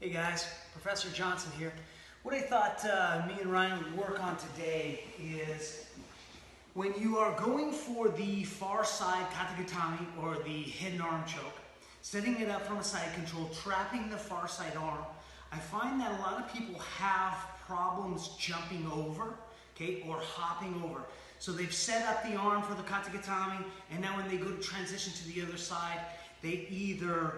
Hey guys, Professor Johnson here. What I thought me and Ryan would work on today is when you are going for the far side katagatame or the hidden arm choke, setting it up from a side control, trapping the far side arm, I find that a lot of people have problems jumping over, okay, or hopping over. So they've set up the arm for the katagatame, and now when they go to transition to the other side, they either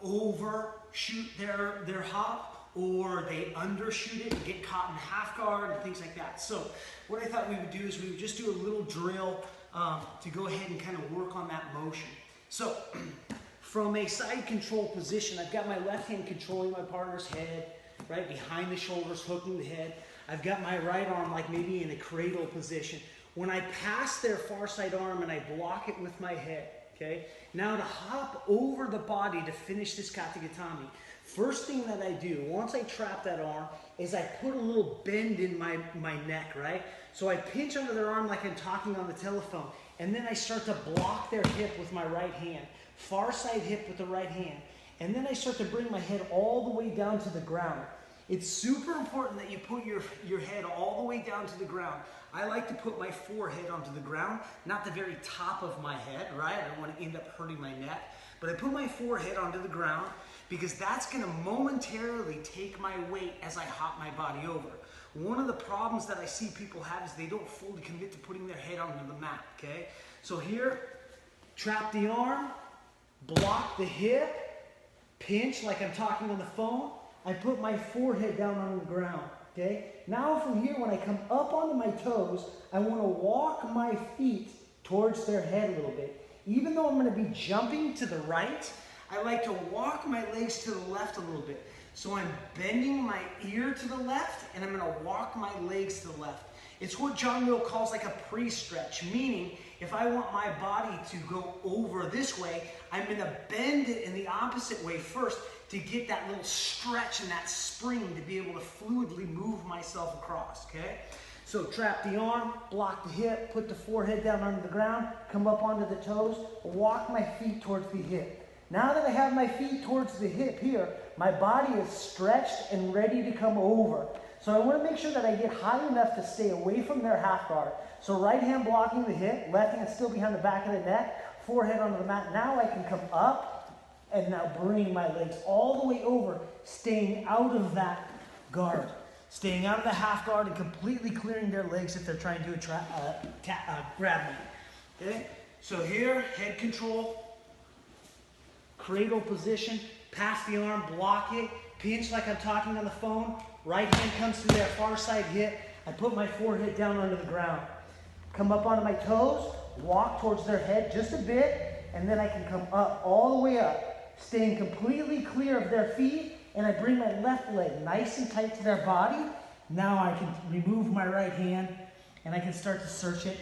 overshoot their hop, or they undershoot it and get caught in half guard and things like that. So what I thought we would do is we would just do a little drill to go ahead and kind of work on that motion. So from a side control position, I've got my left hand controlling my partner's head, right behind the shoulders, hooking the head. I've got my right arm like maybe in a cradle position. When I pass their far side arm and I block it with my head, okay? Now to hop over the body to finish this katagatame, first thing that I do, once I trap that arm, is I put a little bend in my neck, right? So I pinch under their arm like I'm talking on the telephone, and then I start to block their hip with my right hand, far side hip with the right hand, and then I start to bring my head all the way down to the ground. It's super important that you put your head all the way down to the ground. I like to put my forehead onto the ground, not the very top of my head, right? I don't want to end up hurting my neck. But I put my forehead onto the ground because that's going to momentarily take my weight as I hop my body over. One of the problems that I see people have is they don't fully commit to putting their head onto the mat, okay? So here, trap the arm, block the hip, pinch like I'm talking on the phone. I put my forehead down on the ground, okay? Now from here, when I come up onto my toes, I want to walk my feet towards their head a little bit. Even though I'm going to be jumping to the right, I like to walk my legs to the left a little bit. So I'm bending my ear to the left, and I'm going to walk my legs to the left. It's what John Will calls like a pre-stretch, meaning if I want my body to go over this way, I'm going to bend it in the opposite way first to get that little stretch and that spring to be able to fluidly move myself across, okay? So trap the arm, block the hip, put the forehead down onto the ground, come up onto the toes, walk my feet towards the hip. Now that I have my feet towards the hip here, my body is stretched and ready to come over. So I want to make sure that I get high enough to stay away from their half guard. So right hand blocking the hip, left hand still behind the back of the neck, forehead onto the mat. Now I can come up and now bring my legs all the way over, staying out of that guard. Staying out of the half guard and completely clearing their legs if they're trying to grab me. Okay? So here, head control, cradle position, pass the arm, block it, pinch like I'm talking on the phone, right hand comes to their far side hip, I put my forehead down onto the ground. Come up onto my toes, walk towards their head just a bit, and then I can come up, all the way up, staying completely clear of their feet, and I bring my left leg nice and tight to their body. Now I can remove my right hand, and I can start to search it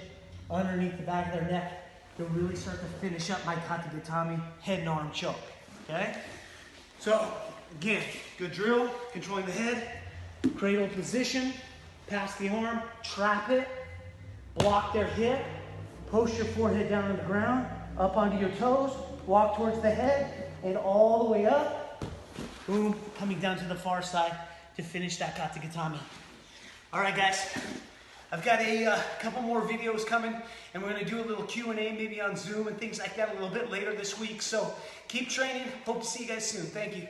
underneath the back of their neck to really start to finish up my katagatame head and arm choke, okay? So, again, good drill, controlling the head, cradle position, pass the arm, trap it, block their hip, post your forehead down on the ground, up onto your toes, walk towards the head, and all the way up, boom, coming down to the far side to finish that katagatame. All right, guys, I've got a couple more videos coming, and we're going to do a little Q&A maybe on Zoom and things like that a little bit later this week. So keep training. Hope to see you guys soon. Thank you.